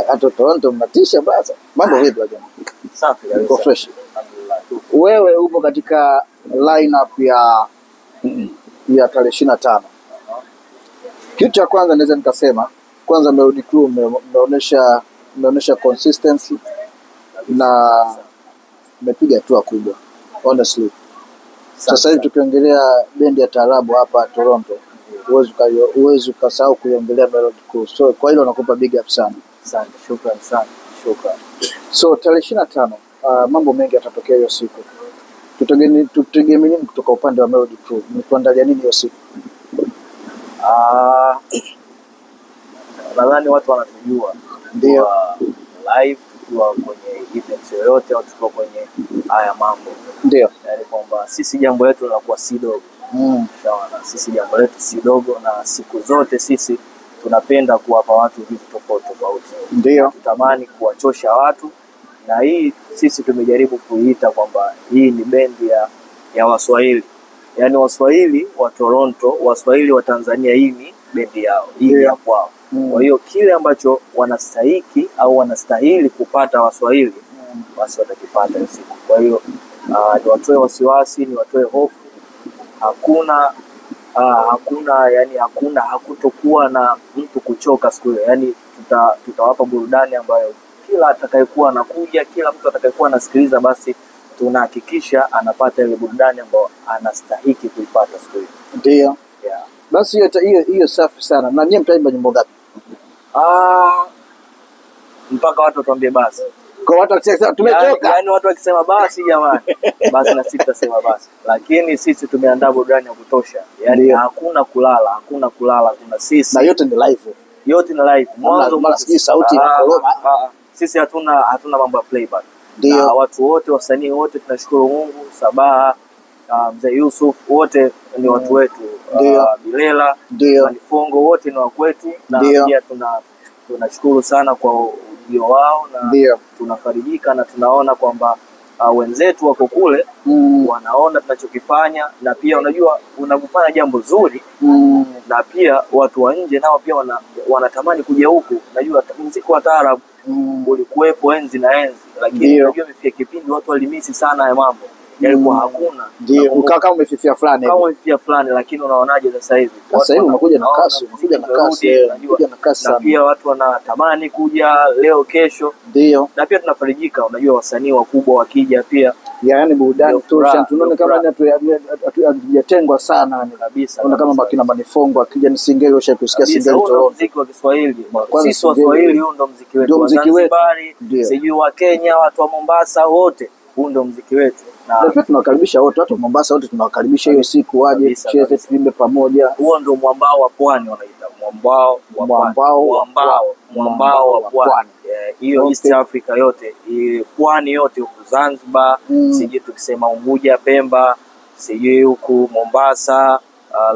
Hata Toronto mnatisha basi. Mambo vipi lakini? Safi kabisa. Fresh. Alhamdulillah. Wewe upo katika lineup ya tarehe 25. Kitu cha kwanza naweza nikasema kwanza Melody Crew mmeonyesha consistency na mmepiga hatua kubwa. Honestly. Sasa hivi tukiongelea bendi ya taarabu hapa Toronto, uwezo ukasahau kuiongelea Melody Crew. So kwa hilo nakupa big up sana. Asante, shukrani sana. Shukrani. So tarehe 25 mambo mengi yatatokea hiyo siku. Tutegemee nini kutoka upande wa Melody Crew? Mtuandalia nini hiyo siku? Nadhani watu wanatujua. Ndio. Live tukiwa kwenye events yoyote au tukiwa kwenye haya mambo. Ndio. Yaani kwamba sisi jambo letu linakuwa si dogo. Sawa, sisi jambo letu si dogo na siku zote sisi tunapenda kuwapa watu vitu tofauti tofauti. Ndio. Tutamani kuwachosha watu na hii sisi tumejaribu kuiita kwamba hii ni bendi ya Waswahili. Yaani Waswahili wa Toronto, Waswahili wa Tanzania, hii ni bendi yao. Hii ni ya kwao. Kwa hiyo kile ambacho wanastahili au wanastahili kupata Waswahili basi watakipata siku. Kwa hiyo ni watoe wasiwasi, ni watoe hofu. Hakutokuwa na mtu kuchoka siku hiyo. Yaani tutawapa burudani ambayo kila atakayekuwa anakuja, kila mtu atakayekuwa anasikiliza basi tunahakikisha anapata ile burudani ambayo anastahili kuipata siku hiyo. Ndio. Yeah. Basi hiyo safi sana. Na nyinyi mtaimba nyimbo ngapi? Mpaka watu watuambie basi. Kwa watu wakisema tumechoka. Yaani watu wakisema basi jamani. Basi na sisi tutasema basi. Lakini sisi tumeandaa burudani ya kutosha. Yaani hakuna kulala, kuna sisi. Na yote ni live. Yote ni live. Mwanzo mnasikia sauti inakoroma. Sisi hatuna mambo ya playback. Ndio. Watu wote, wasanii wote tunashukuru Mungu, Sabaha, Mzee Yusuf wote ni watu wetu. Bilela, Manifongo wote ni watu wetu na pia tunashukuru sana kwa ujio wao na tunafarijika na tunaona kwamba wenzetu wako kule wanaona tunachokifanya na pia unajua unapofanya jambo zuri na pia watu wa nje nao pia wanatamani kuja huku. Unajua muziki wa taarab ulikuwepo enzi na enzi, lakini unajua imefika kipindi watu walimisi sana ya mambo. Yalikuwa hakuna. Ndio, kama umefifia fulani. Kama umefifia fulani, lakini unaonaje sasa hivi? Sasa hivi unakuja na kasi, na pia watu wanatamani kuja leo kesho. Ndio. Na pia tunafarijika, unajua wasanii wakubwa wakija pia. Yaani burudani tosha. Tunaona kama hatujatengwa sana kabisa. Unaona kama makina Manifongo akija ni singeli ushakusikia singeli Toronto. Muziki wa Kiswahili. Sisi Waswahili huo ndo muziki wetu. Wazanzibari, sijui wa Kenya, watu wa Mombasa wote, huo ndo muziki wetu. Na pia tunawakaribisha wote, watu wa Mombasa wote tunawakaribisha hiyo siku waje tucheze tuimbe pamoja. Huo ndio mwambao wa pwani wanaita. Mwambao wa pwani. Hiyo East Africa yote, pwani yote huku Zanzibar, sijui tukisema Unguja, Pemba, sijui huku Mombasa,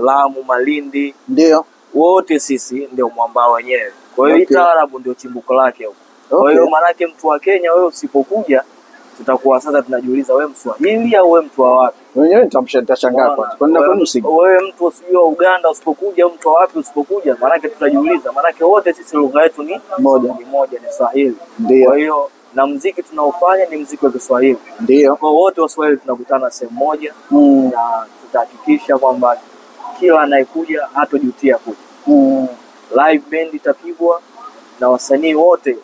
Lamu, Malindi. Ndio. Wote sisi ndio mwambao wenyewe. Kwa hiyo taarabu ndio chimbuko lake huko. Kwa hiyo maana yake mtu wa Kenya wewe usipokuja tutakuwa sasa tunajiuliza wewe Mswahili au wewe mtu wa wapi? Wenyewe nitashangaa kwanza. Kwa nini usije? Wewe mtu usijua Uganda usipokuja au mtu wa wapi usipokuja? Maana yake tutajiuliza. Maana yake wote sisi lugha yetu ni moja, ni Swahili. Kwa hiyo na muziki tunaofanya ni muziki wa Kiswahili. Ndio. Kwa wote Waswahili tunakutana sehemu moja na tutahakikisha kwamba kila anayekuja hatojutia kuja. Live band itapigwa na wasanii wote.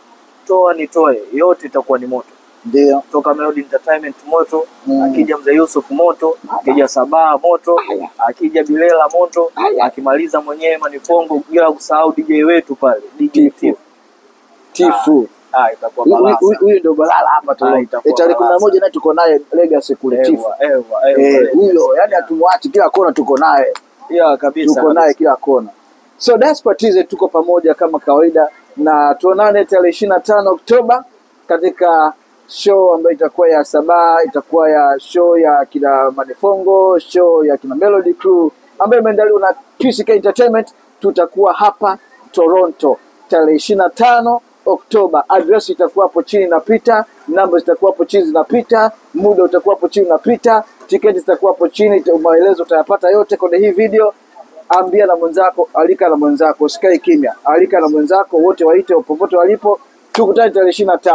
Toa nitoe, yote itakuwa ni moto. Ndio. Toka Melody Entertainment moto, akija Mzee Yusuf moto, akija Sabaha moto, akija moto, akimaliza mwenyewe Manifongo, bila kusahau DJ wetu pale, DJ Tifu. Itakuwa balaa. Huyu ndio balaa hapa tu. Tarehe 11 naye tuko naye Legacy kule Tifu. Huyo, yani hatumwachi kila kona tuko naye. Kabisa. Tuko naye kila kona. So Despatize tuko pamoja kama kawaida na tuonane tarehe 25 Oktoba katika show ambayo itakuwa ya Sabaha, itakuwa ya show ya kina Manifongo, show ya kina Melody Crew ambayo imeandaliwa na PCK Entertainment. Tutakuwa hapa Toronto tarehe 25 Oktoba. Address itakuwa hapo chini napita, namba zitakuwa hapo chini zinapita, muda utakuwa hapo chini napita, tiketi zitakuwa hapo chini, maelezo utayapata yote kwenye hii video. ambia na mwenzako, alika na mwenzako, usikae kimya, alika na mwenzako, wote waite popote walipo, tukutane tarehe 25.